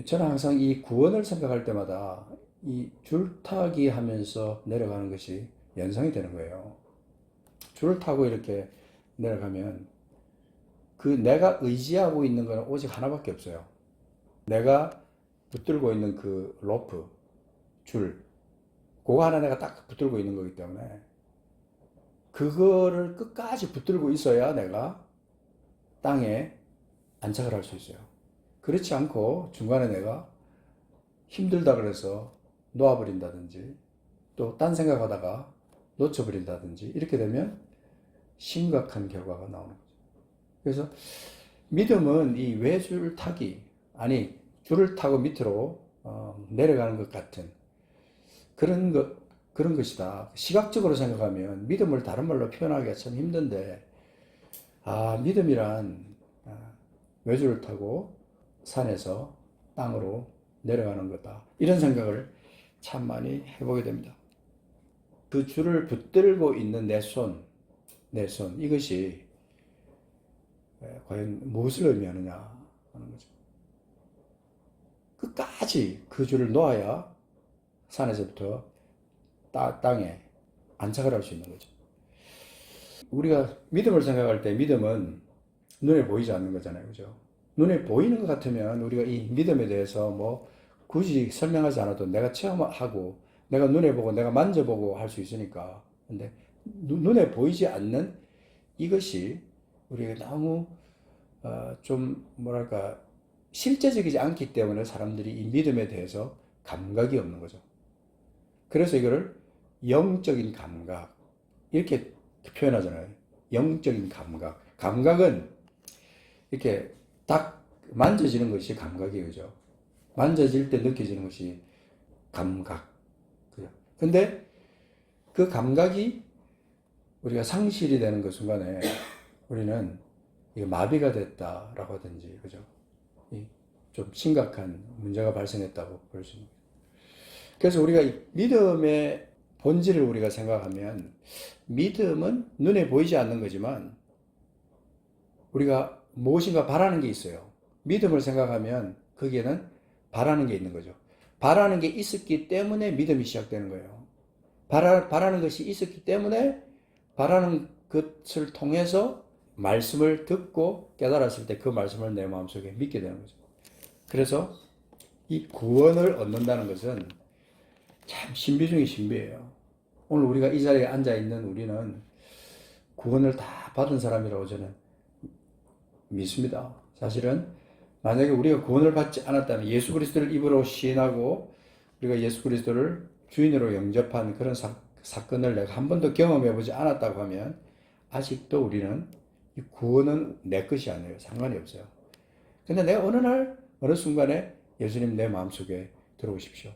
저는 항상 이 구원을 생각할 때마다 이 줄타기 하면서 내려가는 것이 연상이 되는 거예요. 줄을 타고 이렇게 내려가면 그 내가 의지하고 있는 건 오직 하나밖에 없어요. 내가 붙들고 있는 그 로프, 줄, 그거 하나 내가 딱 붙들고 있는 거기 때문에 그거를 끝까지 붙들고 있어야 내가 땅에 안착을 할 수 있어요. 그렇지 않고 중간에 내가 힘들다 그래서 놓아버린다든지 또 딴 생각하다가 놓쳐버린다든지 이렇게 되면 심각한 결과가 나오는 거죠. 그래서 믿음은 이 외줄 타기, 아니 줄을 타고 밑으로 내려가는 것 같은 그런 것이다. 시각적으로 생각하면 믿음을 다른 말로 표현하기가 참 힘든데, 믿음이란 외줄을 타고 산에서 땅으로 내려가는 거다. 이런 생각을 참 많이 해보게 됩니다. 그 줄을 붙들고 있는 내 손, 이것이 과연 무엇을 의미하느냐 하는 거죠. 끝까지 그 줄을 놓아야 산에서부터 땅에 안착을 할 수 있는 거죠. 우리가 믿음을 생각할 때 믿음은 눈에 보이지 않는 거잖아요. 그죠? 눈에 보이는 것 같으면 우리가 이 믿음에 대해서 뭐 굳이 설명하지 않아도 내가 체험하고 내가 눈에 보고 내가 만져보고 할 수 있으니까. 근데 눈에 보이지 않는 이것이 우리가 너무 좀 뭐랄까 실제적이지 않기 때문에 사람들이 이 믿음에 대해서 감각이 없는 거죠. 그래서 이거를 영적인 감각 이렇게 표현하잖아요. 영적인 감각. 감각은 이렇게 딱 만져지는 것이 감각이에요. 그죠? 만져질 때 느껴지는 것이 감각. 그죠? 근데 그 감각이 우리가 상실이 되는 그 순간에 우리는 이게 마비가 됐다라고 하든지, 그죠? 좀 심각한 문제가 발생했다고 볼 수 있는 거죠. 그래서 우리가 이 믿음의 본질을 우리가 생각하면 믿음은 눈에 보이지 않는 거지만 우리가 무엇인가 바라는 게 있어요. 믿음을 생각하면 거기에는 바라는 게 있는 거죠. 바라는 게 있었기 때문에 믿음이 시작되는 거예요. 바라는 것이 있었기 때문에 바라는 것을 통해서 말씀을 듣고 깨달았을 때 그 말씀을 내 마음속에 믿게 되는 거죠. 그래서 이 구원을 얻는다는 것은 참 신비 중의 신비예요. 오늘 우리가 이 자리에 앉아 있는 우리는 구원을 다 받은 사람이라고 저는 믿습니다. 사실은 만약에 우리가 구원을 받지 않았다면 예수 그리스도를 입으로 시인하고 우리가 예수 그리스도를 주인으로 영접한 그런 사건을 내가 한 번도 경험해 보지 않았다고 하면 아직도 우리는 이 구원은 내 것이 아니에요. 상관이 없어요. 근데 내가 어느 날 어느 순간에 예수님 내 마음속에 들어오십시오.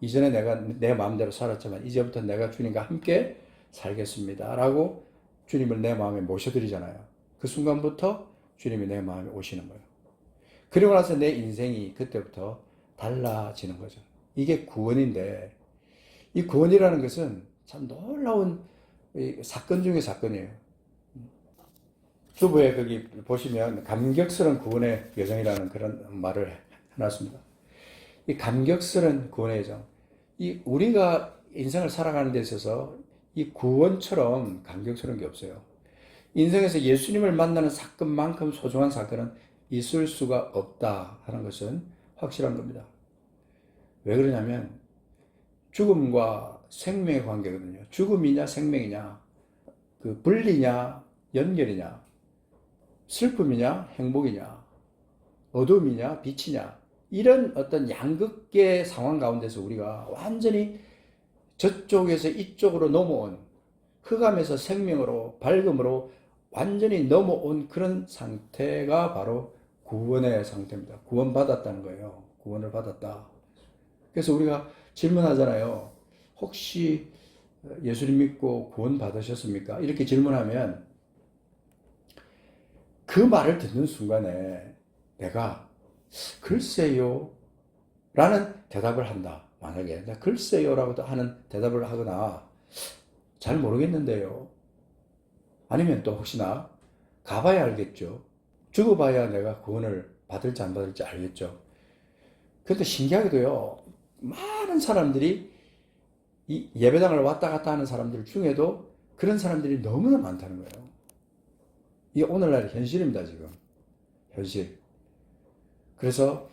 이전에 내가 내 마음대로 살았지만 이제부터 내가 주님과 함께 살겠습니다 라고 주님을 내 마음에 모셔드리잖아요. 그 순간부터 주님이 내 마음에 오시는 거예요. 그리고 나서 내 인생이 그때부터 달라지는 거죠. 이게 구원인데 이 구원이라는 것은 참 놀라운 사건 중의 사건이에요. 주부에 거기 보시면 감격스러운 구원의 여정이라는 그런 말을 해놨습니다. 이 감격스러운 구원의 여정. 우리가 인생을 살아가는 데 있어서 이 구원처럼 감격스러운 게 없어요. 인생에서 예수님을 만나는 사건만큼 소중한 사건은 있을 수가 없다 하는 것은 확실한 겁니다. 왜 그러냐면 죽음과 생명의 관계거든요. 죽음이냐 생명이냐, 그 분리냐 연결이냐, 슬픔이냐 행복이냐, 어둠이냐 빛이냐, 이런 어떤 양극의 상황 가운데서 우리가 완전히 저쪽에서 이쪽으로 넘어온, 흑암에서 생명으로 밝음으로 완전히 넘어온 그런 상태가 바로 구원의 상태입니다. 구원받았다는 거예요. 구원을 받았다. 그래서 우리가 질문하잖아요. 혹시 예수님 믿고 구원 받으셨습니까? 이렇게 질문하면 그 말을 듣는 순간에 내가 글쎄요 라는 대답을 한다. 만약에 내가 글쎄요 라고 하는 대답을 하거나 잘 모르겠는데요. 아니면 또 혹시나 가봐야 알겠죠. 죽어봐야 내가 구원을 받을지 안 받을지 알겠죠. 그런데 신기하게도요, 많은 사람들이 이 예배당을 왔다 갔다 하는 사람들 중에도 그런 사람들이 너무나 많다는 거예요. 이게 오늘날의 현실입니다, 지금. 현실. 그래서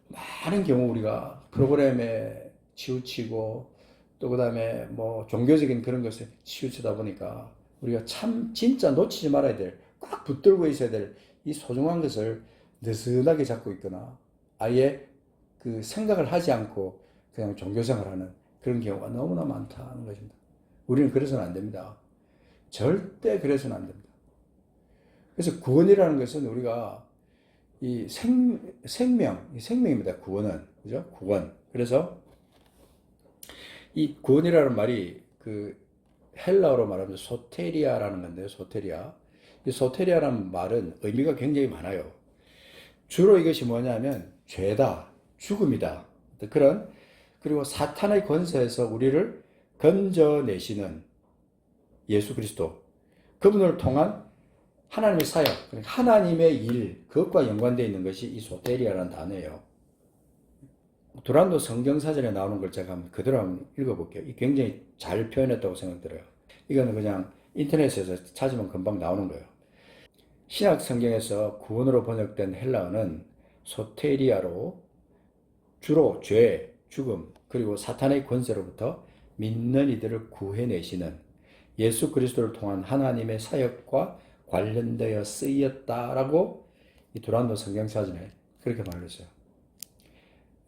많은 경우 우리가 프로그램에 치우치고 또 그다음에 뭐 종교적인 그런 것에 치우치다 보니까 우리가 참 진짜 놓치지 말아야 될, 꽉 붙들고 있어야 될 이 소중한 것을 느슨하게 잡고 있거나 아예 그 생각을 하지 않고 그냥 종교생활하는 그런 경우가 너무나 많다는 것입니다. 우리는 그래서는 안 됩니다. 절대 그래서는 안 됩니다. 그래서 구원이라는 것은 우리가 이 생명입니다. 구원은. 그죠? 구원. 그래서 이 구원이라는 말이 그 헬라어로 말하면 소테리아라는 건데요. 소테리아. 이 소테리아라는 말은 의미가 굉장히 많아요. 주로 이것이 뭐냐면 죄다, 죽음이다. 그런, 그리고 사탄의 권세에서 우리를 건져내시는 예수 그리스도. 그분을 통한 하나님의 사역, 하나님의 일, 그것과 연관되어 있는 것이 이 소테리아라는 단어예요. 두란노 성경사전에 나오는 걸 제가 한번 그대로 한번 읽어볼게요. 굉장히 잘 표현했다고 생각들어요. 이거는 그냥 인터넷에서 찾으면 금방 나오는 거예요. 신약 성경에서 구원으로 번역된 헬라어는 소테리아로 주로 죄, 죽음, 그리고 사탄의 권세로부터 믿는 이들을 구해내시는 예수 그리스도를 통한 하나님의 사역과 관련되어 쓰였다라고 이 두란노 성경사전에 그렇게 말했어요.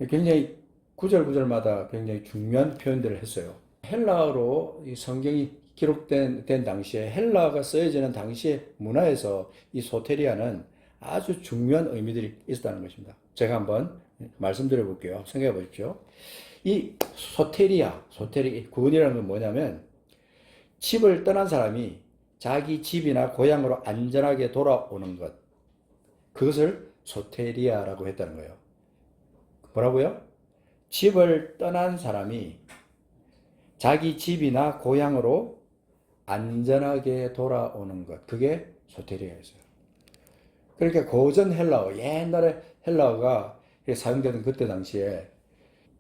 굉장히 구절구절마다 굉장히 중요한 표현들을 했어요. 헬라어로 이 성경이 기록된 당시에 헬라어가 쓰여지는 당시의 문화에서 이 소테리아는 아주 중요한 의미들이 있었다는 것입니다. 제가 한번 말씀드려 볼게요. 생각해 보십시오. 이 구원이라는 건 뭐냐면 집을 떠난 사람이 자기 집이나 고향으로 안전하게 돌아오는 것. 그것을 소테리아라고 했다는 거예요. 뭐라고요? 집을 떠난 사람이 자기 집이나 고향으로 안전하게 돌아오는 것. 그게 소테리아였어요. 그러니까 고전 헬라어, 옛날에 헬라어가 사용되던 그때 당시에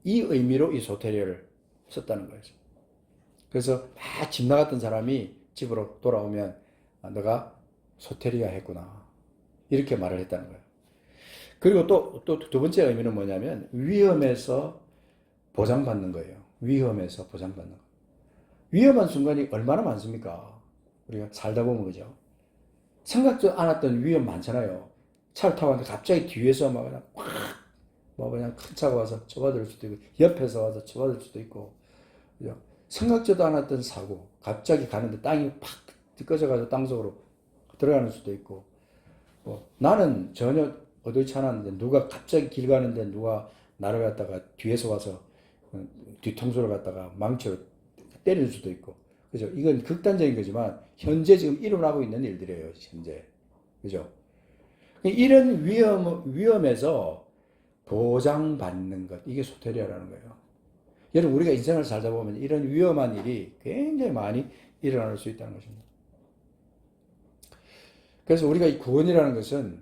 이 의미로 이 소테리아를 썼다는 거예요. 그래서 막 집 나갔던 사람이 집으로 돌아오면 너가 소테리아 했구나. 이렇게 말을 했다는 거예요. 그리고 또 두 번째 의미는 뭐냐면 위험에서 보장받는 거예요. 위험에서 보장받는 거. 위험한 순간이 얼마나 많습니까? 우리가 살다 보면 그죠? 생각도 않았던 위험 많잖아요. 차를 타고 왔는데 갑자기 뒤에서 막 그냥 팍, 뭐 그냥 큰 차가 와서 쳐받을 수도 있고, 옆에서 와서 쳐받을 수도 있고, 그죠? 생각지도 않았던 사고, 갑자기 가는데 땅이 팍 꺼져가지고 땅속으로 들어가는 수도 있고, 뭐 나는 전혀 의도치 않았는데 누가 갑자기 길 가는데 누가 나를 갖다가 뒤에서 와서 뒤통수를 갖다가 망치로 때릴 수도 있고, 그죠? 이건 극단적인 거지만 현재 지금 일어나고 있는 일들이에요, 현재. 그죠? 이런 위험에서 보장받는 것, 이게 소테리아라는 거예요. 여러분, 우리가 인생을 살다 보면 이런 위험한 일이 굉장히 많이 일어날 수 있다는 것입니다. 그래서 우리가 이 구원이라는 것은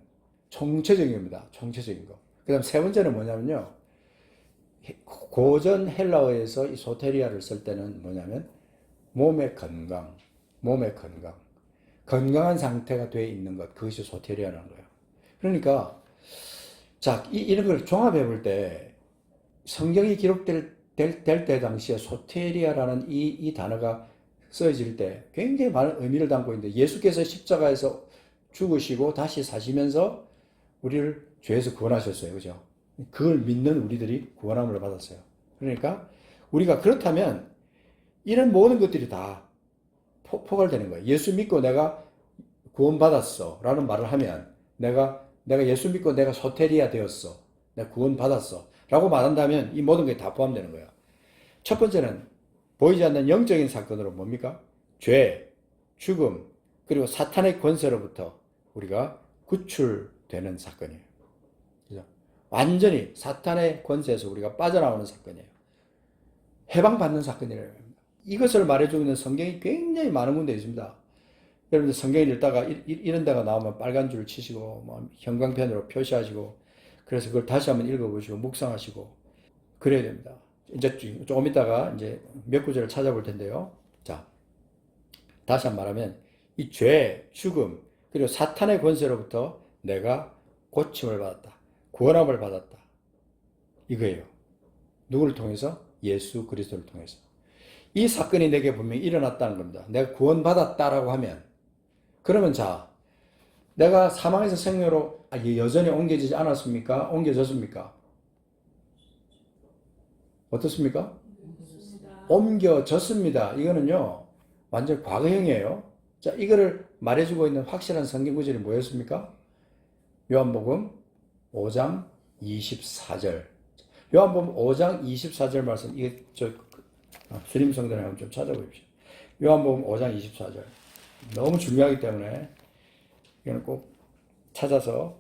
총체적인 겁니다. 총체적인 거. 그 다음 세 번째는 뭐냐면요. 고전 헬라어에서 이 소테리아를 쓸 때는 뭐냐면 몸의 건강, 건강한 상태가 되어 있는 것, 그것이 소테리아라는 거예요. 그러니까 자, 이런 걸 종합해 볼 때 성경이 기록될 때 당시에 소테리아라는 이 단어가 쓰여질 때 굉장히 많은 의미를 담고 있는데, 예수께서 십자가에서 죽으시고 다시 사시면서 우리를 죄에서 구원하셨어요. 그죠? 그걸 믿는 우리들이 구원함을 받았어요. 그러니까 우리가 그렇다면 이런 모든 것들이 다 포괄되는 거예요. 예수 믿고 내가 구원받았어 라는 말을 하면 내가 예수 믿고 내가 소테리아 되었어, 내가 구원받았어 라고 말한다면 이 모든 게 다 포함되는 거예요. 첫 번째는 보이지 않는 영적인 사건으로 뭡니까? 죄, 죽음, 그리고 사탄의 권세로부터 우리가 구출되는 사건이에요. 그죠? 완전히 사탄의 권세에서 우리가 빠져나오는 사건이에요. 해방받는 사건이라고 합니다. 이것을 말해주고 있는 성경이 굉장히 많은 군데 있습니다. 여러분들 성경을 읽다가 이런 데가 나오면 빨간 줄 치시고 뭐 형광펜으로 표시하시고 그래서 그걸 다시 한번 읽어보시고 묵상하시고 그래야 됩니다. 이제 조금 있다가 이제 몇 구절을 찾아볼 텐데요. 자, 다시 한번 말하면 이 죄, 죽음, 그리고 사탄의 권세로부터 내가 고침을 받았다. 구원함을 받았다. 이거예요. 누구를 통해서? 예수 그리스도를 통해서. 이 사건이 내게 분명히 일어났다는 겁니다. 내가 구원받았다라고 하면 그러면 자, 내가 사망에서 생명으로 여전히 옮겨지지 않았습니까? 옮겨졌습니까? 어떻습니까? 옮겨졌습니다. 이거는요, 완전 과거형이에요. 자, 이거를 말해주고 있는 확실한 성경 구절이 뭐였습니까? 요한복음 5장 24절. 요한복음 5장 24절 말씀, 이게 수림 성전에 한번 좀 찾아보십시오. 요한복음 5장 24절. 너무 중요하기 때문에 이거는 꼭 찾아서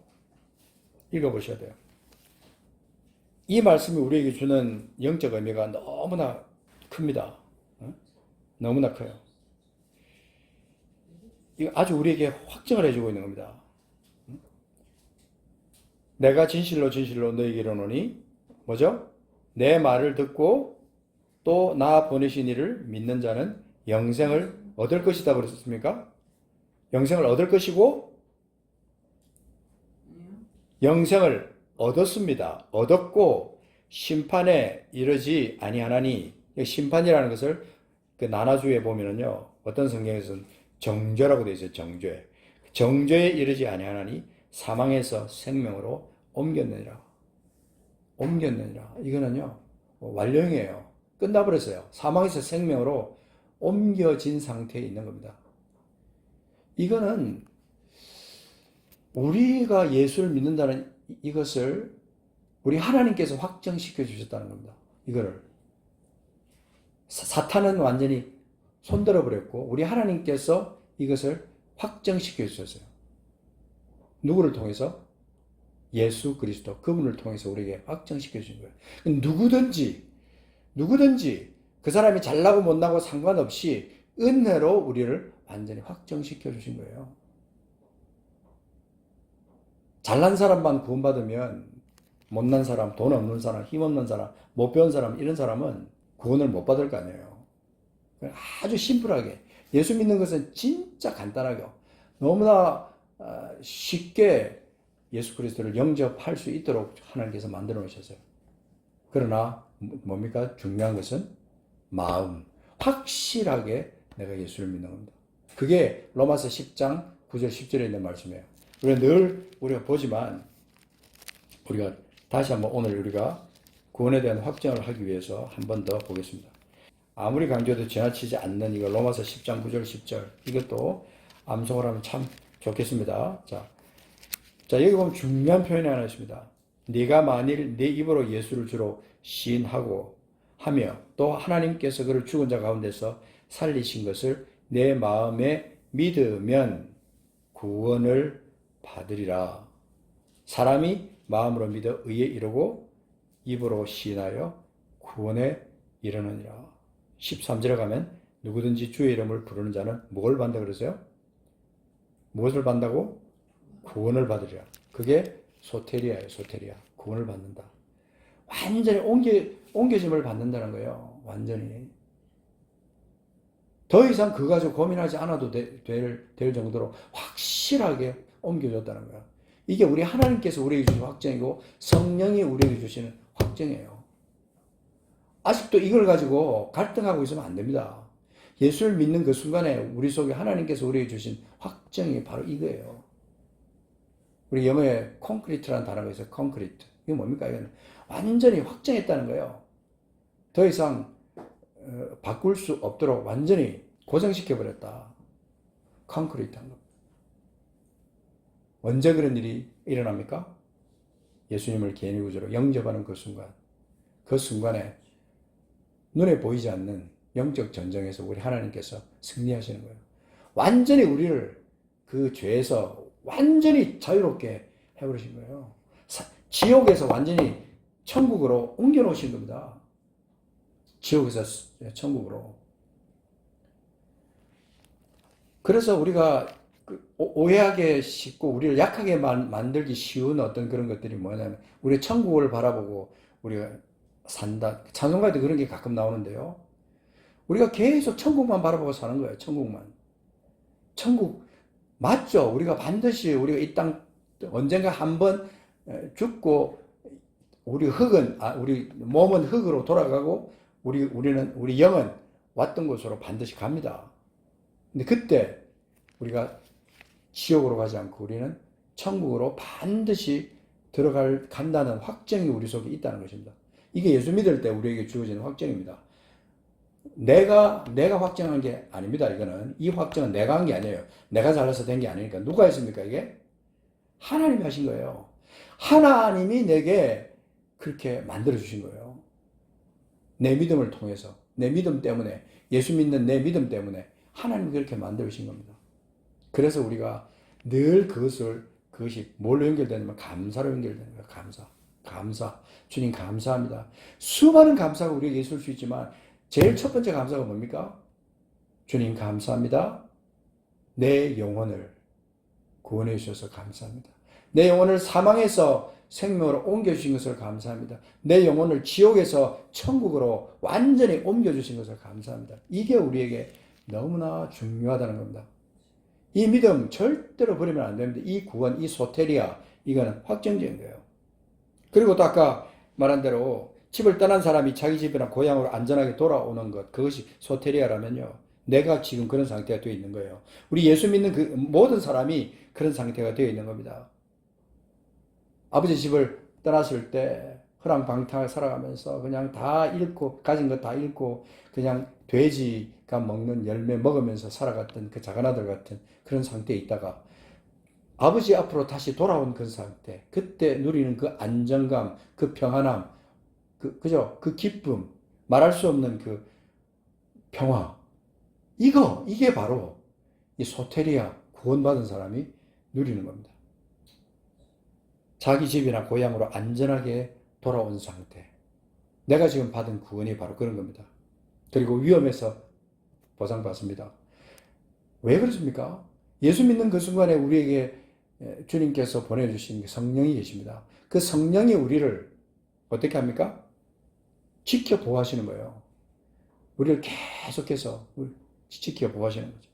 읽어보셔야 돼요. 이 말씀이 우리에게 주는 영적 의미가 너무나 큽니다. 너무나 커요. 이거 아주 우리에게 확증을 해주고 있는 겁니다. 내가 진실로 진실로 너희에게 이르노니 뭐죠? 내 말을 듣고 또 나 보내신 이를 믿는 자는 영생을 얻을 것이다 그랬습니까? 영생을 얻을 것이고 영생을 얻었습니다. 얻었고 심판에 이르지 아니하나니, 심판이라는 것을 그 나나주에 보면은요, 어떤 성경에서는 정죄라고 되어 있어요. 정죄. 정죄에 이르지 아니하나니 사망에서 생명으로 옮겼느니라. 옮겼느니라. 이거는요, 완료형이에요. 끝나버렸어요. 사망에서 생명으로 옮겨진 상태에 있는 겁니다. 이거는 우리가 예수를 믿는다는 이것을 우리 하나님께서 확정시켜 주셨다는 겁니다. 이거를. 사탄은 완전히 손들어 버렸고 우리 하나님께서 이것을 확정시켜 주셨어요. 누구를 통해서? 예수 그리스도, 그분을 통해서 우리에게 확정시켜 주신 거예요. 누구든지 그 사람이 잘나고 못나고 상관없이 은혜로 우리를 완전히 확정시켜 주신 거예요. 잘난 사람만 구원받으면 못난 사람, 돈 없는 사람, 힘없는 사람, 못 배운 사람, 이런 사람은 구원을 못 받을 거 아니에요. 아주 심플하게 예수 믿는 것은 진짜 간단하게 너무나 쉽게 예수 그리스도를 영접할 수 있도록 하나님께서 만들어 놓으셨어요. 그러나 뭡니까? 중요한 것은 마음, 확실하게 내가 예수를 믿는 겁니다. 그게 로마서 10장 9절 10절에 있는 말씀이에요. 우리가 보지만 우리가 다시 한번 오늘 우리가 구원에 대한 확정을 하기 위해서 한 번 더 보겠습니다. 아무리 강조해도 지나치지 않는 이거 로마서 10장 9절 10절, 이것도 암송을 하면 참 좋겠습니다. 자, 여기 보면 중요한 표현이 하나 있습니다. 네가 만일 네 입으로 예수를 주로 시인하고 하며 또 하나님께서 그를 죽은 자 가운데서 살리신 것을 내 마음에 믿으면 구원을 받으리라. 사람이 마음으로 믿어 의에 이르고 입으로 시인하여 구원에 이르느니라. 13절에 가면 누구든지 주의 이름을 부르는 자는 뭘 받는다 그러세요? 무엇을 받는다고? 구원을 받으리라. 그게 소테리아예요. 소테리아. 구원을 받는다. 완전히 옮겨짐을 받는다는 거예요. 완전히. 더 이상 그거 가지고 고민하지 않아도 될 정도로 확실하게 옮겨졌다는 거야. 이게 우리 하나님께서 우리에게 주신 확정이고 성령이 우리에게 주시는 확정이에요. 아직도 이걸 가지고 갈등하고 있으면 안 됩니다. 예수를 믿는 그 순간에 우리 속에 하나님께서 우리에게 주신 확정이 바로 이거예요. 우리 영어에 콘크리트라는 단어가 있어요. 콘크리트. 이게 뭡니까? 이거는 완전히 확정했다는 거예요. 더 이상 바꿀 수 없도록 완전히 고정시켜버렸다. 콘크리트 한 것. 언제 그런 일이 일어납니까? 예수님을 개인의 구주로 영접하는 그 순간. 그 순간에 눈에 보이지 않는 영적 전쟁에서 우리 하나님께서 승리하시는 거예요. 완전히 우리를 그 죄에서 완전히 자유롭게 해버리신 거예요. 지옥에서 완전히 천국으로 옮겨놓으신 겁니다. 지옥에서 천국으로. 그래서 우리가 오해하기 쉽고 우리를 약하게 만들기 쉬운 어떤 그런 것들이 뭐냐면 우리 천국을 바라보고 우리가 산다. 찬송가에도 그런 게 가끔 나오는데요. 우리가 계속 천국만 바라보고 사는 거예요. 천국만. 천국 맞죠? 우리가 반드시 우리가 이 땅 언젠가 한번 죽고 우리 몸은 흙으로 돌아가고 우리 영은 왔던 곳으로 반드시 갑니다. 근데 그때 우리가 지옥으로 가지 않고 우리는 천국으로 반드시 간다는 확정이 우리 속에 있다는 것입니다. 이게 예수 믿을 때 우리에게 주어지는 확정입니다. 내가 확정한 게 아닙니다. 이 확정은 내가 한 게 아니에요. 내가 잘해서 된 게 아니니까. 누가 했습니까, 이게? 하나님이 하신 거예요. 하나님이 내게 그렇게 만들어주신 거예요. 내 믿음을 통해서, 내 믿음 때문에, 예수 믿는 내 믿음 때문에 하나님이 그렇게 만들어주신 겁니다. 그래서 우리가 늘 그것이 뭘로 연결되냐면 감사로 연결되는 거예요. 감사. 주님 감사합니다. 수많은 감사가 우리에게 있을 수 있지만 제일 첫 번째 감사가 뭡니까? 주님 감사합니다. 내 영혼을 구원해 주셔서 감사합니다. 내 영혼을 사망에서 생명으로 옮겨주신 것을 감사합니다. 내 영혼을 지옥에서 천국으로 완전히 옮겨주신 것을 감사합니다. 이게 우리에게 너무나 중요하다는 겁니다. 이 믿음 절대로 버리면 안 됩니다. 이 구원, 이 소테리아, 이거는 확정적인 거예요. 그리고 또 아까 말한 대로 집을 떠난 사람이 자기 집이나 고향으로 안전하게 돌아오는 것, 그것이 소테리아라면요. 내가 지금 그런 상태가 되어 있는 거예요. 우리 예수 믿는 그 모든 사람이 그런 상태가 되어 있는 겁니다. 아버지 집을 떠났을 때 허랑방탕하게 살아가면서 그냥 다 잃고, 가진 것 다 잃고, 그냥 돼지가 먹는 열매 먹으면서 살아갔던 그 작은 아들 같은 그런 상태에 있다가 아버지 앞으로 다시 돌아온 그 상태, 그때 누리는 그 안정감, 그 평안함, 그죠? 그 기쁨, 말할 수 없는 그 평화. 이게 바로 이 소테리아, 구원받은 사람이 누리는 겁니다. 자기 집이나 고향으로 안전하게 돌아온 상태. 내가 지금 받은 구원이 바로 그런 겁니다. 그리고 위험에서 보상받습니다. 왜 그렇습니까? 예수 믿는 그 순간에 우리에게 주님께서 보내주신 성령이 계십니다. 그 성령이 우리를 어떻게 합니까? 지켜 보호하시는 거예요. 우리를 계속해서 지켜 보호하시는 거죠.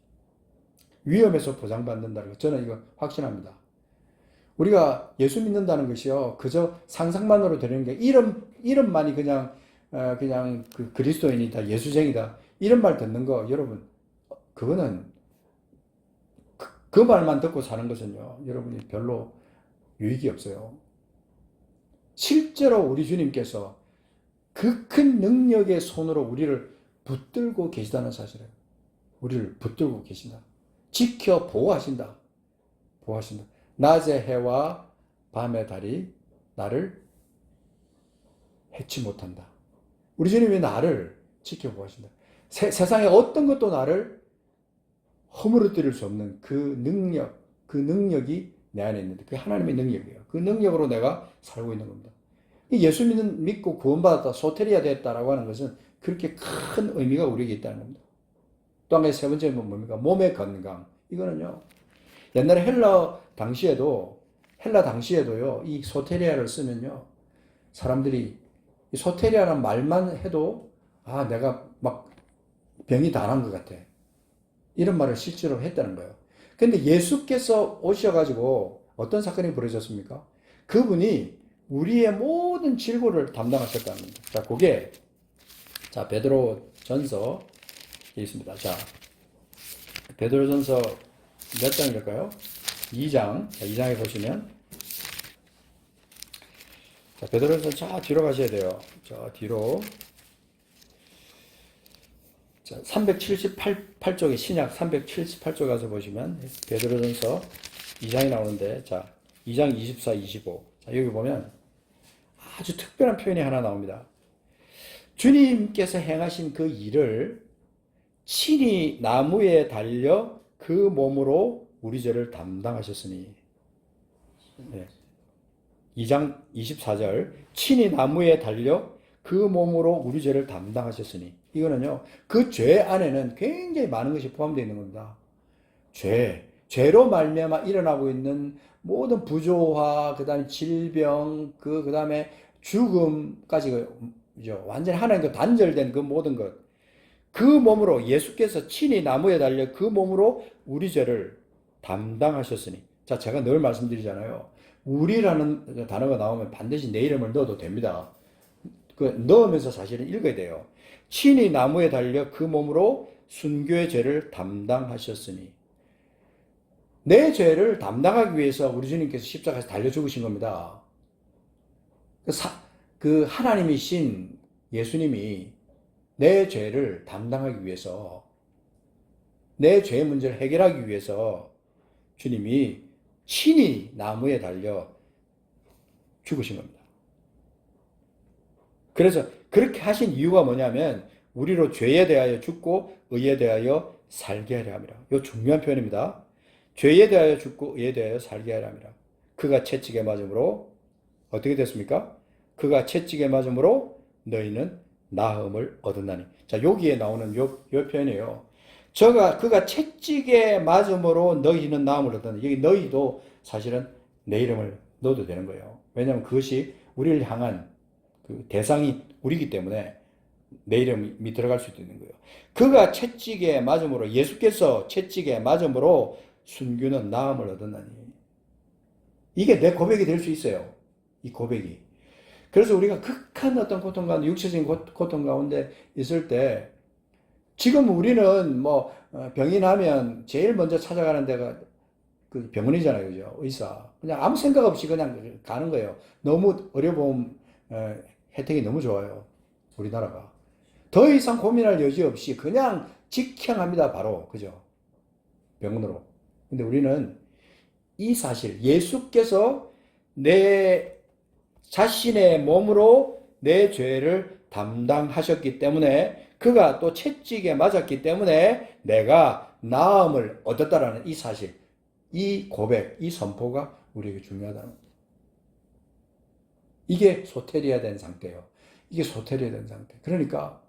위험에서 보상받는다는 거, 저는 이거 확신합니다. 우리가 예수 믿는다는 것이요, 그저 상상만으로 되는 게, 이름만이 그냥 그 그리스도인이다, 예수쟁이다, 이런 말 듣는 거, 여러분, 그거는, 그 말만 듣고 사는 것은요, 여러분이 별로 유익이 없어요. 실제로 우리 주님께서 그 큰 능력의 손으로 우리를 붙들고 계시다는 사실을, 우리를 붙들고 계신다. 지켜 보호하신다. 낮의 해와 밤의 달이 나를 해치 못한다. 우리 주님이 나를 지켜 보호하신다. 세상에 어떤 것도 나를 허물어뜨릴 수 없는 그 능력이 내 안에 있는데, 그게 하나님의 능력이에요. 그 능력으로 내가 살고 있는 겁니다. 예수 믿고 구원받았다, 소테리아 됐다라고 하는 것은 그렇게 큰 의미가 우리에게 있다는 겁니다. 또 한 가지 세 번째는 뭡니까? 몸의 건강. 이거는요, 옛날에 헬라 당시에도요, 이 소테리아를 쓰면요, 사람들이 이 소테리아라는 말만 해도, 내가 막 병이 다 난 것 같아. 이런 말을 실제로 했다는 거예요. 근데 예수께서 오셔가지고 어떤 사건이 벌어졌습니까? 그분이 우리의 모든 질고를 담당하셨다는 겁니다. 자, 그게, 베드로 전서 있습니다. 자, 베드로 전서 몇 장일까요? 2장. 자, 2장에 보시면, 자, 베드로 전서 저 뒤로 가셔야 돼요. 저 뒤로. 자, 378쪽에 신약 378쪽 가서 보시면 베드로전서 2장이 나오는데, 자, 2장 24, 25. 자, 여기 보면 아주 특별한 표현이 하나 나옵니다. 주님께서 행하신 그 일을 친히 나무에 달려 그 몸으로 우리 죄를 담당하셨으니. 네. 2장 24절. 친히 나무에 달려 그 몸으로 우리 죄를 담당하셨으니. 이거는요, 그 죄 안에는 굉장히 많은 것이 포함되어 있는 겁니다. 죄 죄로 말미암아 일어나고 있는 모든 부조화, 그다음에 질병, 그다음에 죽음까지 완전히 하나님과 단절된 그 모든 것, 그 몸으로 예수께서 친히 나무에 달려 그 몸으로 우리 죄를 담당하셨으니. 자, 제가 늘 말씀드리잖아요. 우리라는 단어가 나오면 반드시 내 이름을 넣어도 됩니다. 그 넣으면서 사실은 읽어야 돼요. 친히 나무에 달려 그 몸으로 순교의 죄를 담당하셨으니. 내 죄를 담당하기 위해서 우리 주님께서 십자가에서 달려 죽으신 겁니다. 그 하나님이신 예수님이 내 죄를 담당하기 위해서, 내 죄의 문제를 해결하기 위해서 주님이 친히 나무에 달려 죽으신 겁니다. 그래서 그렇게 하신 이유가 뭐냐면 우리로 죄에 대하여 죽고 의에 대하여 살게 하려 함이라. 이거 중요한 표현입니다. 죄에 대하여 죽고 의에 대하여 살게 하려 함이라. 그가 채찍에 맞음으로 어떻게 됐습니까? 그가 채찍에 맞음으로 너희는 나음을 얻었나니. 자, 여기에 나오는 요 표현이에요. 그가 채찍에 맞음으로 너희는 나음을 얻었나니. 여기 너희도 사실은 내 이름을 넣어도 되는 거예요. 왜냐하면 그것이 우리를 향한 그 대상이 우리이기 때문에 내 이름이 들어갈 수도 있는 거예요. 그가 채찍에 맞음으로, 예수께서 채찍에 맞음으로 순교는 나음을 얻었나니. 이게 내 고백이 될 수 있어요. 이 고백이. 그래서 우리가 극한 어떤 고통 가운데, 육체적인 고통 가운데 있을 때, 지금 우리는 뭐 병이 나면 제일 먼저 찾아가는 데가 그 병원이잖아요, 그죠? 의사. 그냥 아무 생각 없이 그냥 가는 거예요. 너무 의료보험 혜택이 너무 좋아요, 우리나라가. 더 이상 고민할 여지 없이 그냥 직행합니다, 바로. 그죠? 병원으로. 근데 우리는 이 사실, 예수께서 내 자신의 몸으로 내 죄를 담당하셨기 때문에, 그가 또 채찍에 맞았기 때문에 내가 나음을 얻었다라는 이 사실, 이 고백, 이 선포가 우리에게 중요하다는 겁니다. 이게 소테리아 된 상태예요. 이게 소테리아 된 상태. 그러니까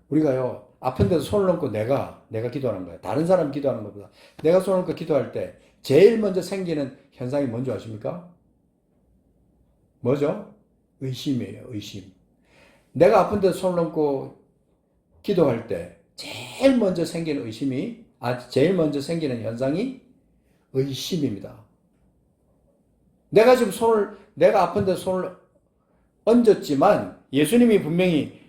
우리가요, 아픈 데서 손을 얹고 내가 기도하는 거예요. 다른 사람 기도하는 것보다 내가 손을 얹고 기도할 때 제일 먼저 생기는 현상이 뭔지 아십니까? 뭐죠? 의심이에요, 의심. 내가 아픈 데서 손을 얹고 기도할 때 제일 먼저 생기는 제일 먼저 생기는 현상이 의심입니다. 내가 아픈 데서 손을 얹었지만 예수님이 분명히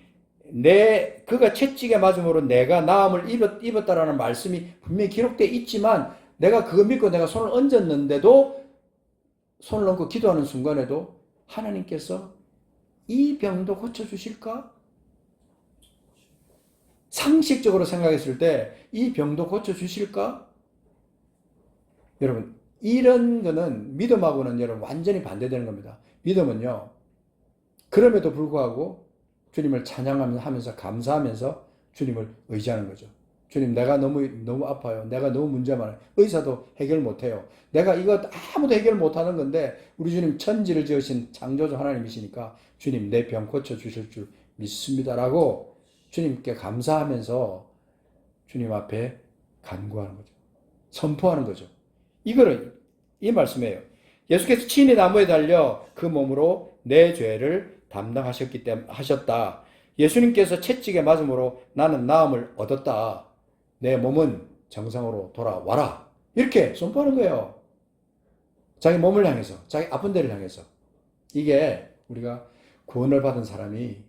그가 채찍에 맞음으로 내가 나음을 입었다라는 말씀이 분명히 기록되어 있지만, 내가 그거 믿고 내가 손을 얹었는데도, 손을 얹고 기도하는 순간에도 하나님께서 이 병도 고쳐주실까? 상식적으로 생각했을 때 이 병도 고쳐주실까? 여러분, 이런 거는 믿음하고는 여러분 완전히 반대되는 겁니다. 믿음은요, 그럼에도 불구하고 주님을 찬양하면서 감사하면서 주님을 의지하는 거죠. 주님, 내가 너무 아파요. 내가 너무 문제 많아요. 의사도 해결 못해요. 내가 이거 아무도 해결 못하는 건데 우리 주님 천지를 지으신 창조주 하나님이시니까 주님, 내 병 고쳐주실 줄 믿습니다라고 주님께 감사하면서 주님 앞에 간구하는 거죠. 선포하는 거죠. 이 말씀이에요. 예수께서 친히 나무에 달려 그 몸으로 내 죄를 하셨다. 예수님께서 채찍에 맞음으로 나는 나음을 얻었다. 내 몸은 정상으로 돌아와라. 이렇게 선포하는 거예요. 자기 몸을 향해서, 자기 아픈 데를 향해서. 이게 우리가 구원을 받은 사람이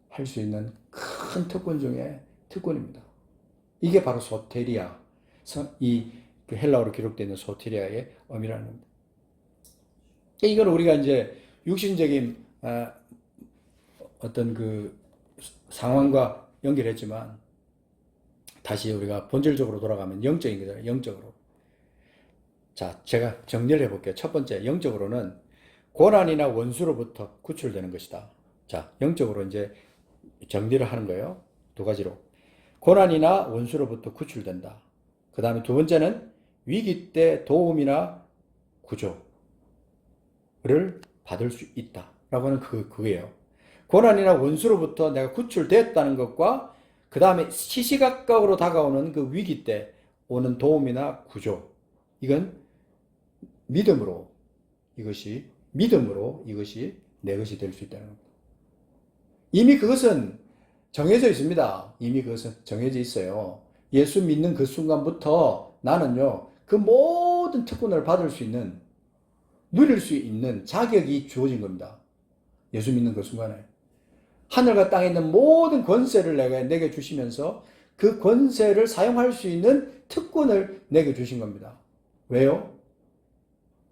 할 수 있는 큰 특권 중에 특권입니다. 이게 바로 소테리아, 그 헬라어로 기록되어 있는 소테리아의 의미라는 겁니다. 이건 우리가 이제 육신적인 어떤 그 상황과 연결했지만, 다시 우리가 본질적으로 돌아가면 영적인 거잖아요. 영적으로. 자, 제가 정리를 해볼게요. 첫 번째, 영적으로는 고난이나 원수로부터 구출되는 것이다. 자, 영적으로 이제 정리를 하는 거예요. 두 가지로. 고난이나 원수로부터 구출된다. 그 다음에 두 번째는 위기 때 도움이나 구조를 받을 수 있다. 라고 하는 그거예요. 고난이나 원수로부터 내가 구출됐다는 것과 그 다음에 시시각각으로 다가오는 그 위기 때 오는 도움이나 구조. 이건 믿음으로 믿음으로 이것이 내 것이 될 수 있다는 겁니다. 이미 그것은 정해져 있습니다. 이미 그것은 정해져 있어요. 예수 믿는 그 순간부터 나는요, 그 모든 특권을 받을 수 있는, 누릴 수 있는 자격이 주어진 겁니다. 예수 믿는 그 순간에. 하늘과 땅에 있는 모든 권세를 내게 주시면서 그 권세를 사용할 수 있는 특권을 내게 주신 겁니다. 왜요?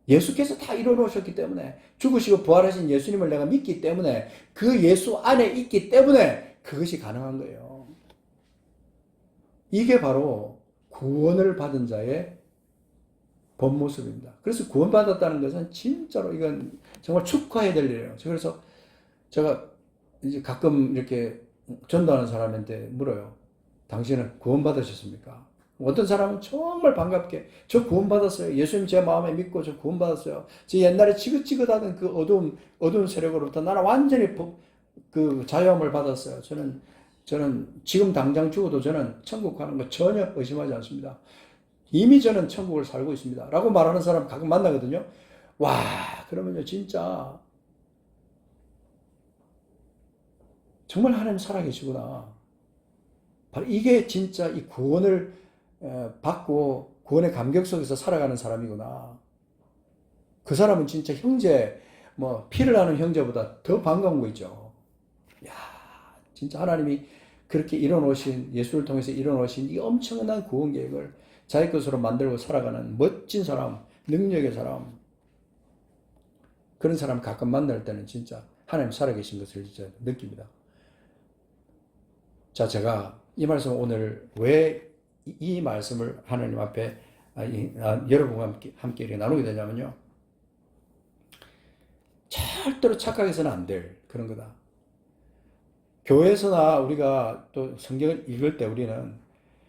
예수께서 다 이뤄놓으셨기 때문에, 죽으시고 부활하신 예수님을 내가 믿기 때문에, 그 예수 안에 있기 때문에 그것이 가능한 거예요. 이게 바로 구원을 받은 자의 본 모습입니다. 그래서 구원받았다는 것은 진짜로 이건 정말 축하해야 될 일이에요. 그래서 제가 이제 가끔 이렇게 전도하는 사람한테 물어요. 당신은 구원받으셨습니까? 어떤 사람은 정말 반갑게 저 구원받았어요. 예수님 제 마음에 믿고 저 구원받았어요. 저 옛날에 지긋지긋하던 그 어두운 세력으로부터 나는 완전히 그 자유함을 받았어요. 저는 지금 당장 죽어도 저는 천국 가는 거 전혀 의심하지 않습니다. 이미 저는 천국을 살고 있습니다. 라고 말하는 사람 가끔 만나거든요. 와, 그러면요, 진짜 정말 하나님 살아계시구나. 바로 이게 진짜 이 구원을 받고 구원의 감격 속에서 살아가는 사람이구나. 그 사람은 진짜 형제, 피를 나는 형제보다 더 반가운 거 있죠. 야, 진짜 하나님이 그렇게 이뤄놓으신, 예수를 통해서 이뤄놓으신 이 엄청난 구원 계획을 자기 것으로 만들고 살아가는 멋진 사람, 능력의 사람, 그런 사람 가끔 만날 때는 진짜 하나님 살아계신 것을 진짜 느낍니다. 자, 제가 이 말씀 오늘 왜 이 말씀을 하나님 앞에 여러분과 함께 이렇게 나누게 되냐면요. 절대로 착각해서는 안 될 그런 거다. 교회에서나 우리가 또 성경을 읽을 때 우리는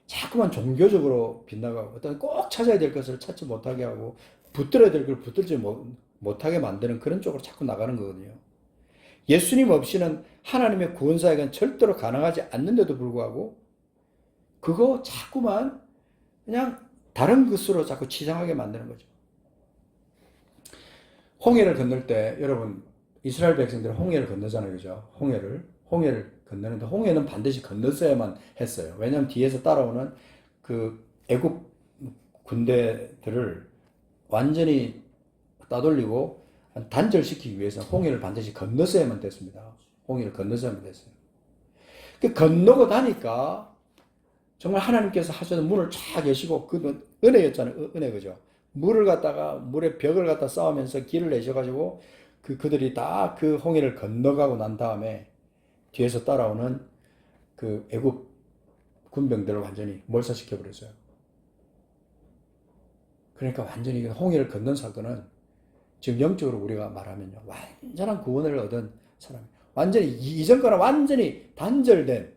자꾸만 종교적으로 빗나가고 어떤 꼭 찾아야 될 것을 찾지 못하게 하고 붙들어야 될 걸 붙들지 못하게 만드는 그런 쪽으로 자꾸 나가는 거거든요. 예수님 없이는 하나님의 구원사역은 절대로 가능하지 않는데도 불구하고 그거 자꾸만 그냥 다른 것으로 자꾸 치장하게 만드는 거죠. 홍해를 건널 때 여러분 이스라엘 백성들은 홍해를 건너잖아요. 그죠? 홍해를 건너는데 홍해는 반드시 건넜어야만 했어요. 왜냐하면 뒤에서 따라오는 그 애굽 군대들을 완전히 따돌리고 단절시키기 위해서 홍해를 반드시 건넜어야만 됐습니다. 홍해를 건너서야만 됐어요. 그 건너고 나니까 정말 하나님께서 하시는 문을 쫙 계시고 그 은혜였잖아요. 은혜 그죠? 물의 벽을 갖다 쌓으면서 길을 내셔가지고 그들이 다 그 홍해를 건너가고 난 다음에 뒤에서 따라오는 그 애굽 군병들을 완전히 몰살시켜 버렸어요. 그러니까 완전히 홍해를 건넌 사건은 지금 영적으로 우리가 말하면요, 완전한 구원을 얻은 사람, 완전히 이전과는 완전히 단절된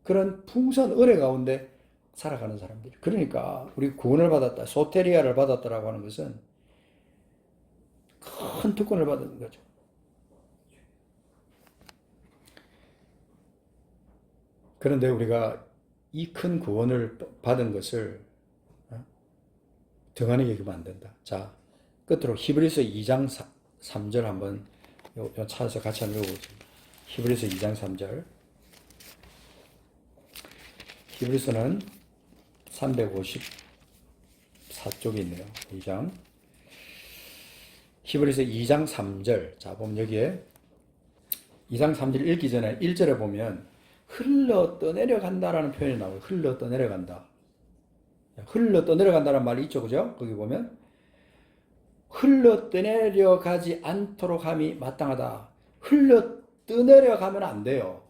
그런 풍성한 은혜 가운데 살아가는 사람들. 그러니까 우리 구원을 받았다, 소테리아를 받았다라고 하는 것은 큰 특권을 받은 거죠. 그런데 우리가 이 큰 구원을 받은 것을 등한히 여기면 안 된다. 자, 끝으로 히브리서 2장 3절 한번 찾아서 같이 한번 읽어보겠습니다. 히브리서 2장 3절. 히브리서는 354쪽에 있네요. 2장. 히브리서 2장 3절. 자, 보면 여기에 2장 3절 읽기 전에 1절에 보면 흘러 떠내려간다라는 표현이 나와요. 흘러 떠내려간다. 흘러 떠내려간다는 말이 있죠. 그죠? 거기 보면 흘러 떠내려가지 않도록 함이 마땅하다. 흘러 떠내려가면 안 돼요.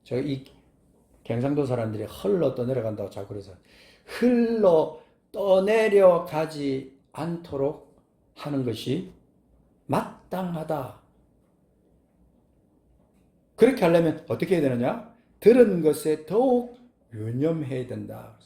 제가 이 경상도 사람들이 흘러 떠내려간다고 자꾸 그래서 흘러 떠내려가지 않도록 하는 것이 마땅하다. 그렇게 하려면 어떻게 해야 되느냐? 들은 것에 더욱 유념해야 된다.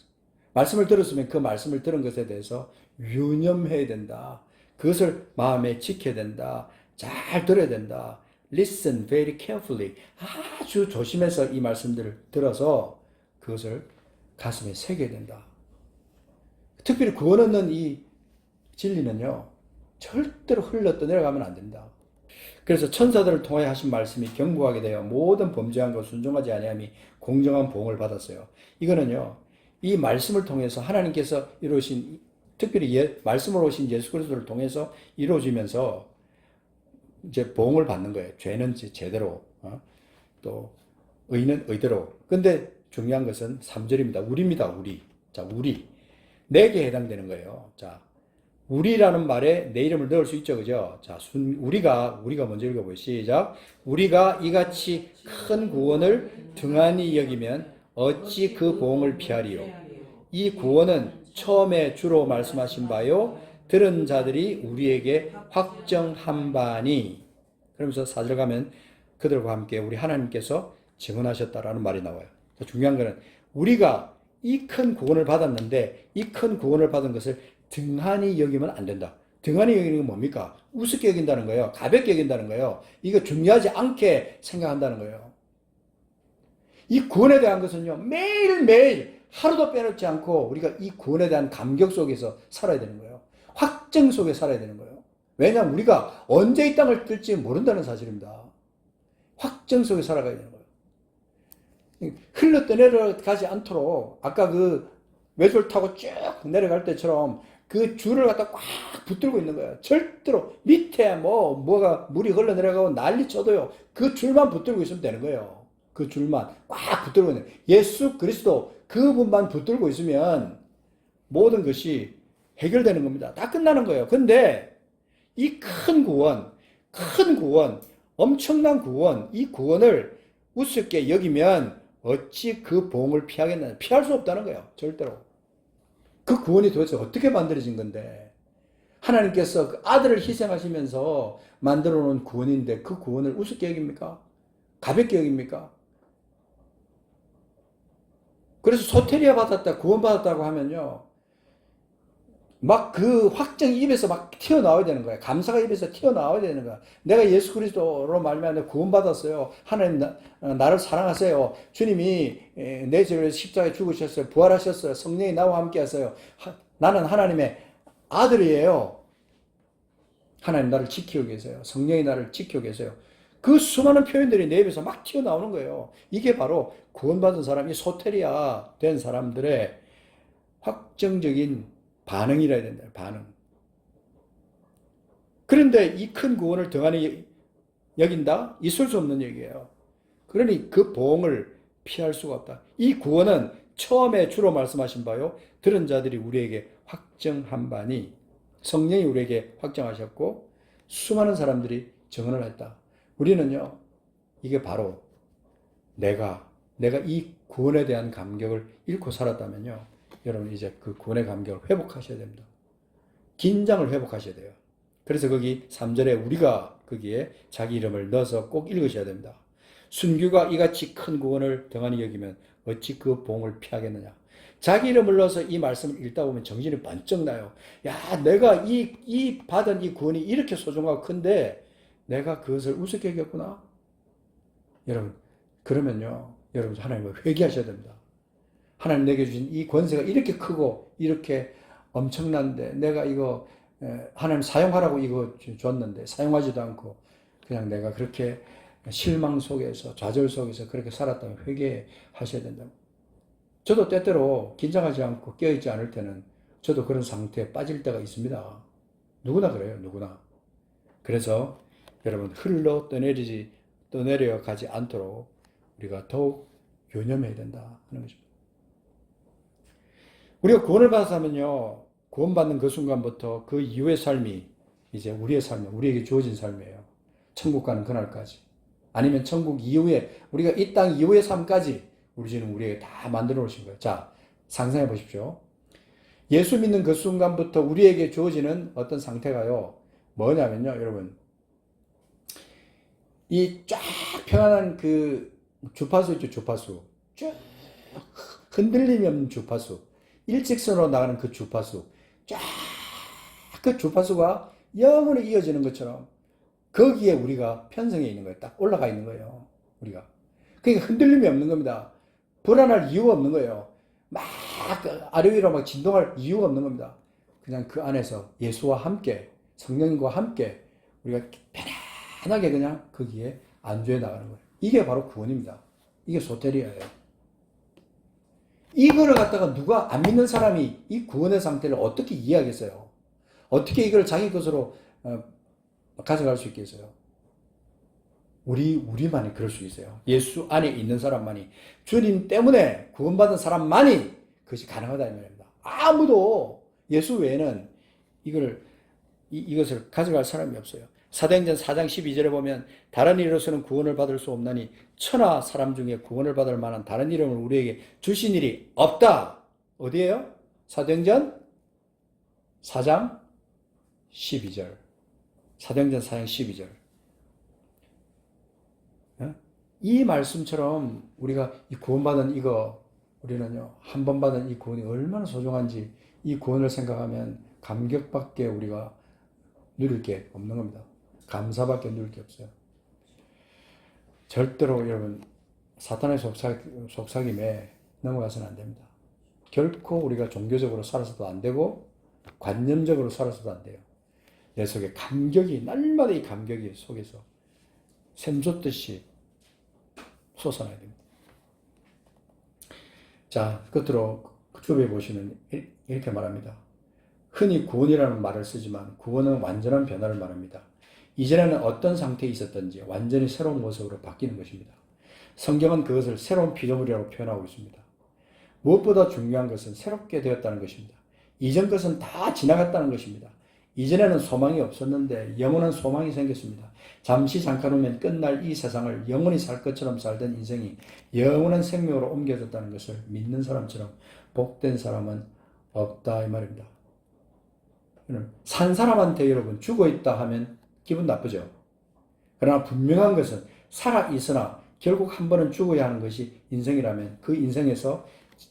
말씀을 들었으면 그 말씀을 들은 것에 대해서 유념해야 된다. 그것을 마음에 지켜야 된다. 잘 들어야 된다. Listen very carefully. 아주 조심해서 이 말씀들을 들어서 그것을 가슴에 새겨야 된다. 특별히 구원 얻는 이 진리는요, 절대로 흘러 떠내려가면 안 된다. 그래서 천사들을 통해 하신 말씀이 경고하게 되어 모든 범죄한 것 순종하지 아니함이 공정한 보응을 받았어요. 이거는요, 이 말씀을 통해서 하나님께서 이루신, 특별히 말씀으로 오신 예수 그리스도를 통해서 이루어지면서 이제 보응을 받는 거예요. 죄는 제대로, 또 의는 의대로. 근데 중요한 것은 3절입니다. 우리입니다. 우리. 자, 우리. 내게 해당되는 거예요. 자, 우리라는 말에 내 이름을 넣을 수 있죠. 그죠? 자, 우리가 먼저 읽어보요. 시작. 우리가 이같이 큰 구원을 등한히 여기면 어찌 그 보응을 피하리요. 이 구원은 처음에 주로 말씀하신 바요. 들은 자들이 우리에게 확정한 바니. 그러면서 4절 가면 그들과 함께 우리 하나님께서 증언하셨다라는 말이 나와요. 중요한 것은 우리가 이 큰 구원을 받았는데 이 큰 구원을 받은 것을 등한히 여기면 안 된다. 등한히 여기는 건 뭡니까? 우습게 여긴다는 거예요. 가볍게 여긴다는 거예요. 이거 중요하지 않게 생각한다는 거예요. 이 구원에 대한 것은요, 매일매일 하루도 빼놓지 않고 우리가 이 구원에 대한 감격 속에서 살아야 되는 거예요. 확정 속에 살아야 되는 거예요. 왜냐하면 우리가 언제 이 땅을 뜰지 모른다는 사실입니다. 확정 속에 살아가야 되는 거예요. 흘러 떠내려가지 않도록 아까 그 외줄 타고 쭉 내려갈 때처럼 그 줄을 갖다 꽉 붙들고 있는 거예요. 절대로 밑에 뭐가 물이 흘러내려가고 난리 쳐도요. 그 줄만 붙들고 있으면 되는 거예요. 그 줄만 꽉 붙들고 있는 거예요. 예수 그리스도 그분만 붙들고 있으면 모든 것이 해결되는 겁니다. 다 끝나는 거예요. 근데 이 큰 구원, 엄청난 구원, 이 구원을 우습게 여기면 어찌 그 보응을 피하겠느냐. 피할 수 없다는 거예요. 절대로. 그 구원이 도대체 어떻게 만들어진 건데 하나님께서 그 아들을 희생하시면서 만들어 놓은 구원인데 그 구원을 우습게 여깁니까? 가볍게 여깁니까? 그래서 소테리아 받았다, 구원 받았다고 하면요, 막 그 확정이 입에서 막 튀어나와야 되는 거야. 감사가 입에서 튀어나와야 되는 거야. 내가 예수 그리스도로 말미암아 구원받았어요. 하나님 나를 사랑하세요. 주님이 내 죄를 십자가에 죽으셨어요. 부활하셨어요. 성령이 나와 함께 하세요. 나는 하나님의 아들이에요. 하나님 나를 지키고 계세요. 성령이 나를 지키고 계세요. 그 수많은 표현들이 내 입에서 막 튀어나오는 거예요. 이게 바로 구원받은 사람이 소테리아 된 사람들의 확정적인 반응이라 해야 된다. 반응. 그런데 이 큰 구원을 등한히 여긴다? 있을 수 없는 얘기예요. 그러니 그 보응을 피할 수가 없다. 이 구원은 처음에 주로 말씀하신 바요. 들은 자들이 우리에게 확정한 바니 성령이 우리에게 확정하셨고 수많은 사람들이 증언을 했다. 우리는요. 이게 바로 내가 이 구원에 대한 감격을 잃고 살았다면요. 여러분 이제 그 구원의 감격을 회복하셔야 됩니다. 긴장을 회복하셔야 돼요. 그래서 거기 3절에 우리가 거기에 자기 이름을 넣어서 꼭 읽으셔야 됩니다. 순교가 이같이 큰 구원을 등한히 여기면 어찌 그 보응을 피하겠느냐. 자기 이름을 넣어서 이 말씀을 읽다 보면 정신이 번쩍 나요. 야, 내가 이 받은 이 구원이 이렇게 소중하고 큰데 내가 그것을 우습게 여겼구나. 여러분, 그러면요. 여러분 하나님을 회개하셔야 됩니다. 하나님 내게 주신 이 권세가 이렇게 크고 이렇게 엄청난데 내가 이거 하나님 사용하라고 이거 줬는데 사용하지도 않고 그냥 내가 그렇게 실망 속에서 좌절 속에서 그렇게 살았다면 회개하셔야 된다. 저도 때때로 긴장하지 않고 깨어있지 않을 때는 저도 그런 상태에 빠질 때가 있습니다. 누구나 그래요. 누구나. 그래서 여러분 흘러 떠내려 가지 않도록 우리가 더욱 유념해야 된다 하는 것입니다. 우리가 구원을 받았다면요, 구원받는 그 순간부터 그 이후의 삶이 이제 우리의 삶이에요. 우리에게 주어진 삶이에요. 천국 가는 그날까지. 아니면 천국 이후에, 우리가 이 땅 이후의 삶까지 우리 주는 우리에게 다 만들어 놓으신 거예요. 자, 상상해 보십시오. 예수 믿는 그 순간부터 우리에게 주어지는 어떤 상태가요, 뭐냐면요, 여러분. 이 쫙 평안한 그 주파수 있죠, 주파수. 쭉 흔들림이 없는 주파수. 일직선으로 나가는 그 주파수. 쫙 그 주파수가 영원히 이어지는 것처럼 거기에 우리가 편성해 있는 거예요. 딱 올라가 있는 거예요. 우리가. 그러니까 흔들림이 없는 겁니다. 불안할 이유가 없는 거예요. 막 아래 위로 막 진동할 이유가 없는 겁니다. 그냥 그 안에서 예수와 함께 성령과 함께 우리가 편안하게 그냥 거기에 안주해 나가는 거예요. 이게 바로 구원입니다. 이게 소테리아예요. 이거를 갖다가 누가 안 믿는 사람이 이 구원의 상태를 어떻게 이해하겠어요? 어떻게 이걸 자기 것으로 가져갈 수 있겠어요? 우리만이 그럴 수 있어요. 예수 안에 있는 사람만이, 주님 때문에 구원받은 사람만이 그것이 가능하다 이 말입니다. 아무도 예수 외에는 이것을 가져갈 사람이 없어요. 사도행전 4장 12절에 보면 다른 이로서는 구원을 받을 수 없나니 천하 사람 중에 구원을 받을 만한 다른 이름을 우리에게 주신 일이 없다. 어디에요? 사도행전 4장 12절. 사도행전 4장 12절. 이 말씀처럼 우리가 이 구원받은 우리는요, 한 번 받은 이 구원이 얼마나 소중한지 이 구원을 생각하면 감격밖에 우리가 누릴 게 없는 겁니다. 감사밖에 누릴 게 없어요. 절대로 여러분, 사탄의 속삭임에 넘어가서는 안 됩니다. 결코 우리가 종교적으로 살아서도 안 되고, 관념적으로 살아서도 안 돼요. 내 속에 감격이, 날마다 이 감격이 속에서 샘솟듯이 솟아나야 됩니다. 자, 끝으로 주변에 보시면 이렇게 말합니다. 흔히 구원이라는 말을 쓰지만 구원은 완전한 변화를 말합니다. 이전에는 어떤 상태에 있었던지 완전히 새로운 모습으로 바뀌는 것입니다. 성경은 그것을 새로운 피조물이라고 표현하고 있습니다. 무엇보다 중요한 것은 새롭게 되었다는 것입니다. 이전 것은 다 지나갔다는 것입니다. 이전에는 소망이 없었는데 영원한 소망이 생겼습니다. 잠깐 후면 끝날 이 세상을 영원히 살 것처럼 살던 인생이 영원한 생명으로 옮겨졌다는 것을 믿는 사람처럼 복된 사람은 없다 이 말입니다. 산 사람한테 여러분 죽어있다 하면 기분 나쁘죠. 그러나 분명한 것은 살아있으나 결국 한 번은 죽어야 하는 것이 인생이라면 그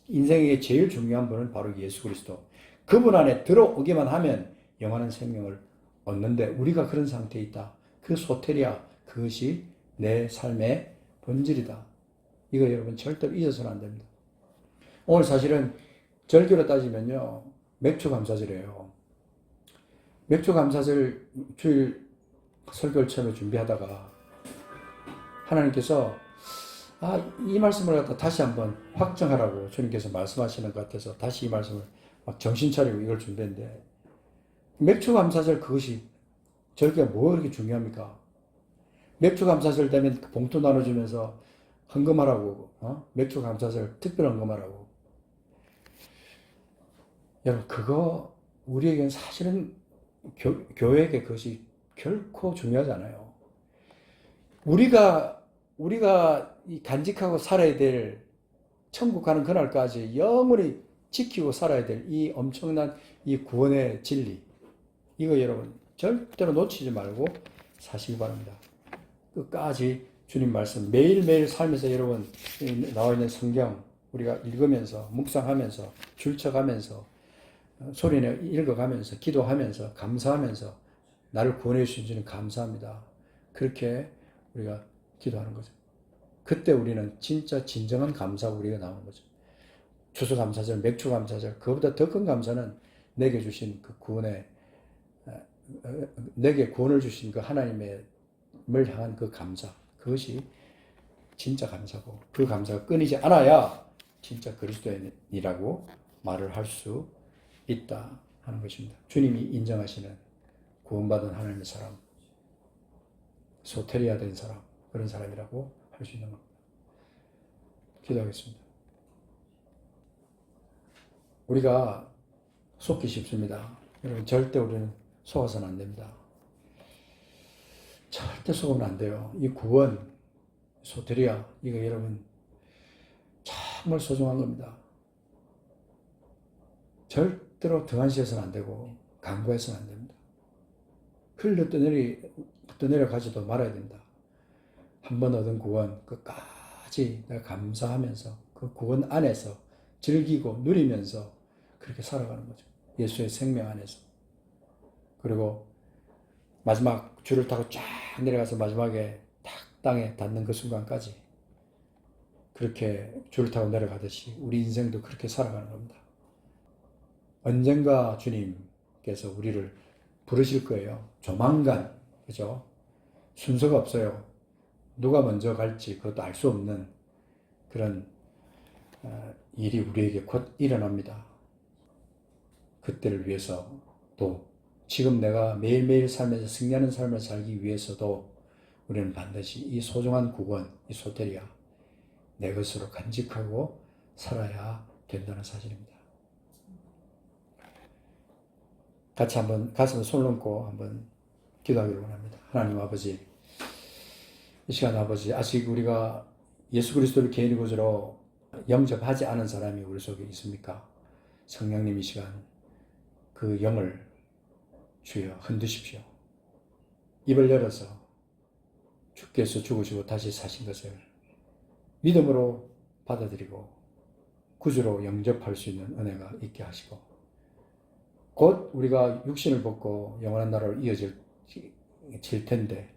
인생의 제일 중요한 분은 바로 예수 그리스도. 그분 안에 들어오기만 하면 영원한 생명을 얻는데 우리가 그런 상태에 있다. 그 소테리아, 그것이 내 삶의 본질이다. 이거 여러분 절대로 잊어서는 안 됩니다. 오늘 사실은 절기로 따지면요, 맥주 감사절이에요. 맥주 감사절 주일 설교를 처음에 준비하다가 하나님께서 이 말씀을 갖다 다시 한번 확정하라고 주님께서 말씀하시는 것 같아서 다시 이 말씀을 막 정신 차리고 이걸 준비했는데, 맥주 감사절 그것이 절기가 뭐 그렇게 중요합니까? 맥주 감사절 되면 봉투 나눠주면서 헌금하라고, 맥주 감사절 특별 헌금하라고. 여러분, 그거 우리에게는 사실은 교회에게 그것이 결코 중요하지 않아요. 우리가 간직하고 살아야 될 천국 가는 그날까지 영원히 지키고 살아야 될 이 엄청난 이 구원의 진리, 이거 여러분 절대로 놓치지 말고 사시기 바랍니다. 끝까지 주님 말씀 매일매일 삶에서 여러분 나와 있는 성경 우리가 읽으면서 묵상하면서 줄쳐가면서 소리내 읽어가면서 기도하면서 감사하면서 나를 구원해 주신 주님 감사합니다. 그렇게 우리가 기도하는 거죠. 그때 우리는 진짜 진정한 감사가 우리가 나오는 거죠. 추수감사절, 맥주감사절, 그보다 더 큰 감사는 내게 주신 그 내게 구원을 주신 그 하나님을 향한 그 감사, 그것이 진짜 감사고, 그 감사가 끊이지 않아야 진짜 그리스도인이라고 말을 할 수 있다 하는 것입니다. 주님이 인정하시는 구원받은 하나님의 사람, 소테리아 된 사람, 그런 사람이라고 할 수 있는 겁니다. 기도하겠습니다. 우리가 속기 쉽습니다. 여러분, 절대 우리는 속아서는 안 됩니다. 절대 속으면 안 돼요. 이 구원, 소테리아, 이거 여러분 정말 소중한 겁니다. 절대로 등한시해서는 안 되고 간과해서는 안 됩니다. 흘러 떠내려 가지도 말아야 된다. 한 번 얻은 구원 끝까지 내가 감사하면서 그 구원 안에서 즐기고 누리면서 그렇게 살아가는 거죠. 예수의 생명 안에서. 그리고 마지막 줄을 타고 쫙 내려가서 마지막에 탁 땅에 닿는 그 순간까지 그렇게 줄을 타고 내려가듯이 우리 인생도 그렇게 살아가는 겁니다. 언젠가 주님께서 우리를 부르실 거예요. 조만간. 그죠? 순서가 없어요. 누가 먼저 갈지 그것도 알 수 없는 그런 일이 우리에게 곧 일어납니다. 그때를 위해서 또 지금 내가 매일매일 삶에서 승리하는 삶을 살기 위해서도 우리는 반드시 이 소중한 국원, 이 소테리아 내 것으로 간직하고 살아야 된다는 사실입니다. 같이 한번 가슴에 손을 얹고 한번 기도하기를 원합니다. 하나님 아버지, 이 시간 아버지, 아직 우리가 예수 그리스도를 개인의 구주로 영접하지 않은 사람이 우리 속에 있습니까? 성령님 이 시간 그 영을 주여 흔드십시오. 입을 열어서 주께서 죽으시고 다시 사신 것을 믿음으로 받아들이고 구주로 영접할 수 있는 은혜가 있게 하시고 곧 우리가 육신을 벗고 영원한 나라로 이어질 텐데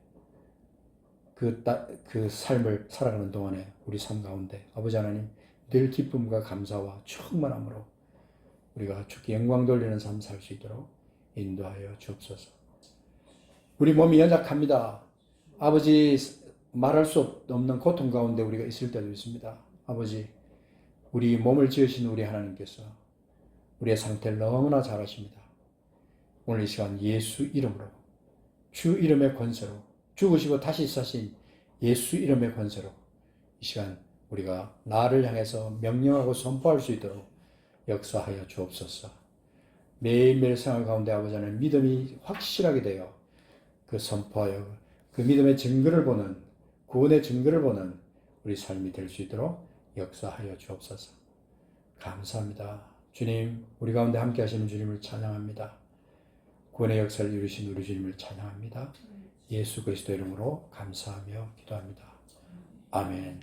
그 삶을 살아가는 동안에 우리 삶 가운데 아버지 하나님 늘 기쁨과 감사와 충만함으로 우리가 주께 영광 돌리는 삶 살 수 있도록 인도하여 주옵소서. 우리 몸이 연약합니다. 아버지 말할 수 없는 고통 가운데 우리가 있을 때도 있습니다. 아버지 우리 몸을 지으신 우리 하나님께서 우리의 상태를 너무나 잘 아십니다. 오늘 이 시간 예수 이름으로 주 이름의 권세로 죽으시고 다시 사신 예수 이름의 권세로 이 시간 우리가 나를 향해서 명령하고 선포할 수 있도록 역사하여 주옵소서. 매일매일 생활 가운데 아버지 하나님 믿음이 확실하게 되어 그 선포하여 그 믿음의 증거를 보는 구원의 증거를 보는 우리 삶이 될 수 있도록 역사하여 주옵소서. 감사합니다. 주님, 우리 가운데 함께 하시는 주님을 찬양합니다. 구원의 역사를 이루신 우리 주님을 찬양합니다. 예수 그리스도 이름으로 감사하며 기도합니다. 아멘.